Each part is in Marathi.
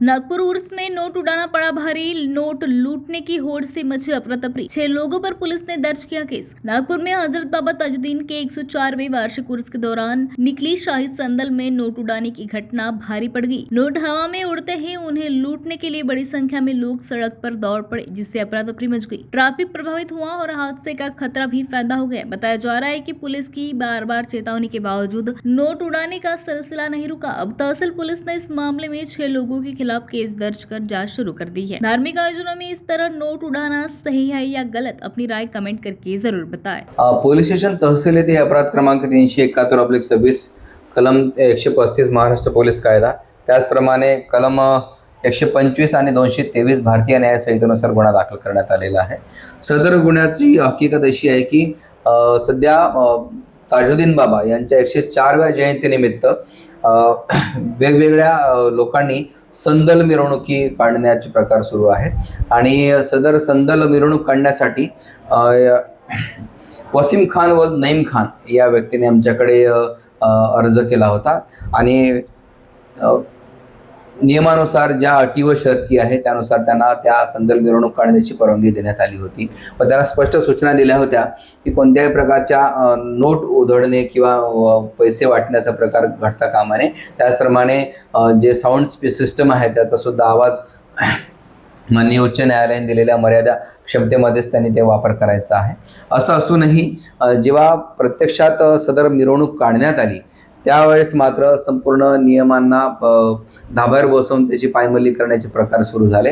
नागपुर उर्स में नोट उड़ाना पड़ा भारी, नोट लूटने की होड़ से मची अफरा तफरी, 6 लोगों पर पुलिस ने दर्ज किया केस। नागपुर में हजरत बाबा ताजुद्दीन के 104वें वार्षिक उर्स के दौरान निकली शाही संदल में नोट उड़ाने की घटना भारी पड़ गई। नोट हवा में उड़ते ही उन्हें लूटने के लिए बड़ी संख्या में लोग सड़क पर दौड़ पड़े, जिससे अफरा तफरी मच गई। ट्रैफिक प्रभावित हुआ और हादसे का खतरा भी पैदा हो गया। बताया जा रहा है कि पुलिस की बार बार चेतावनी के बावजूद नोट उड़ाने का सिलसिला नहीं रुका। अब तहसील पुलिस ने इस मामले में 6 लोगों के खिलाफ केस दर्ज कर जांच शुरू कर दी है। धार्मिक आयोजनों में इस तरह नोट उड़ाना सही है या गलत, अपनी राय कमेंट करके जरूर बताएं। पोलीस स्टेशन तहसील येथे अपराध क्रमांक 371/26 कलम 135 महाराष्ट्र पोलीस कायदा, त्याचप्रमाणे कलम 125 आणि 223 भारतीय न्याय संहितेनुसार गुन्हा दाखल करण्यात आलेला आहे। सदर गुन्ह्याची हकीकत अशी आहे की सध्या ताजुद्दीन बाबा यांच्या 104व्या जयंतीनिमित्त वेगवेगळ्या लोकांनी संदल मिरवणुकी काढण्याचे प्रकार सुरू आहे आणि सदर संदल मिरवणूक काढण्यासाठी वसीम खान व नईम खान या व्यक्तीने आमच्याकडे अर्ज केला होता आणि नियमानुसार ज्या अटी व शर्ती आहे त्यानुसार त्यांना त्या संदल मिरवणूक काढण्याची परवानगी देण्यात आली होती व त्यांना स्पष्ट सूचना दिल्या होत्या की कोणत्याही प्रकारच्या नोट उधळणे किंवा पैसे वाटण्याचा प्रकार घडता कामा नये। त्याचप्रमाणे जे साऊंड सिस्टम आहे त्याचा सुद्धा आवाज माननीय उच्च न्यायालयाने दिलेल्या मर्यादा क्षमतेमध्येच त्यांनी ते वापर करायचा आहे। असं असूनही जेव्हा प्रत्यक्षात सदर मिरवणूक काढण्यात आली त्यावेळेस मात्र संपूर्ण नियमांना धाब्यावर बसवून त्याची पायमल्ली करण्याचे प्रकार सुरू झाले।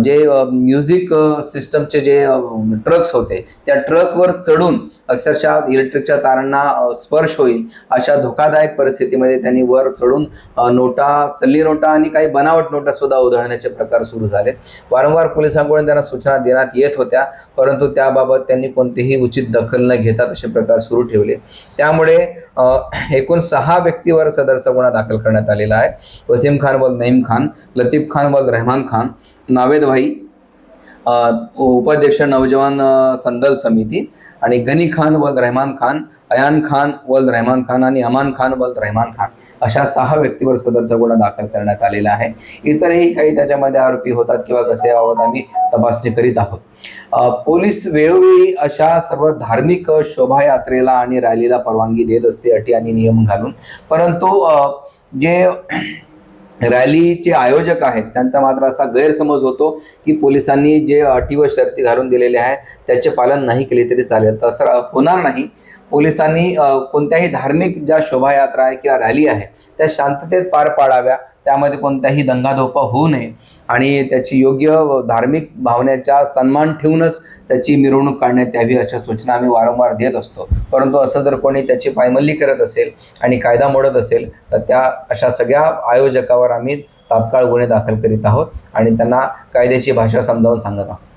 जे म्युझिक सिस्टमचे जे ट्रक्स होते त्या ट्रकवर चढून अक्षरशः इलेक्ट्रिकच्या तारांना स्पर्श होईल अशा धोकादायक परिस्थितीमध्ये त्यांनी वर चढून नोटा, चल्ली नोटा आणि काही बनावट नोटा सुद्धा उधळण्याचे प्रकार सुरू झाले। वारंवार पोलिसांकडून त्यांना सूचना देण्यात येत होत्या, परंतु त्याबाबत त्यांनी कोणतीही उचित दखल न घेता असे प्रकार सुरू ठेवले। त्यामुळे एकूण 6 व्यक्तीवर सदरचा गुन्हा दाखल करण्यात आलेला आहे। वसीम खान वल नईम खान, लतीफ खान वल रहमान खान, नावेद भाई उपाध्यक्ष नौजवान संदल समिती आणि गनी खान वल रहमान खान, अयान खान वल रहमान खान आणि अमान खान वल रहमान खान अशा 6 व्यक्तीवर सदरचा गुन्हा दाखल करण्यात आलेला आहे। इतरही काही त्याच्यामध्ये आरोपी होतात किंवा कसे याबाबत आम्ही तपासणी करीत आहोत। पोलीस वेळोवेळी अशा सर्व धार्मिक शोभायात्रेला आणि रॅलीला परवानगी देत असते अटी आणि नियम घालून, परंतु जे रॅलीचे आयोजक आहेत त्यांचा मात्र असा गैरसमज होतो की पोलिसांनी जे अटी व शर्ती घालून दिलेले आहेत त्याचे पालन नाही केले तरी चालेल। तसं होणार नाही। पोलिसांनी कोणत्याही धार्मिक ज्या शोभायात्रा आहे किंवा रॅली आहे त्या शांततेत पार पाडाव्या, त्यामध्ये कोणताही दंगाधोपा होऊ नये आणि त्याची योग्य धार्मिक भावनेचा सन्मान ठेवूनच त्याची मिरवणूक काढण्यात यावी अशा सूचना आम्ही वारंवार देत असतो। परंतु असं जर कोणी त्याची पायमल्ली करत असेल आणि कायदा मोडत असेल तर त्या अशा सगळ्या आयोजकावर आम्ही तात्काळ गुन्हे दाखल करीत आहोत आणि त्यांना कायद्याची भाषा समजावून सांगत आहोत।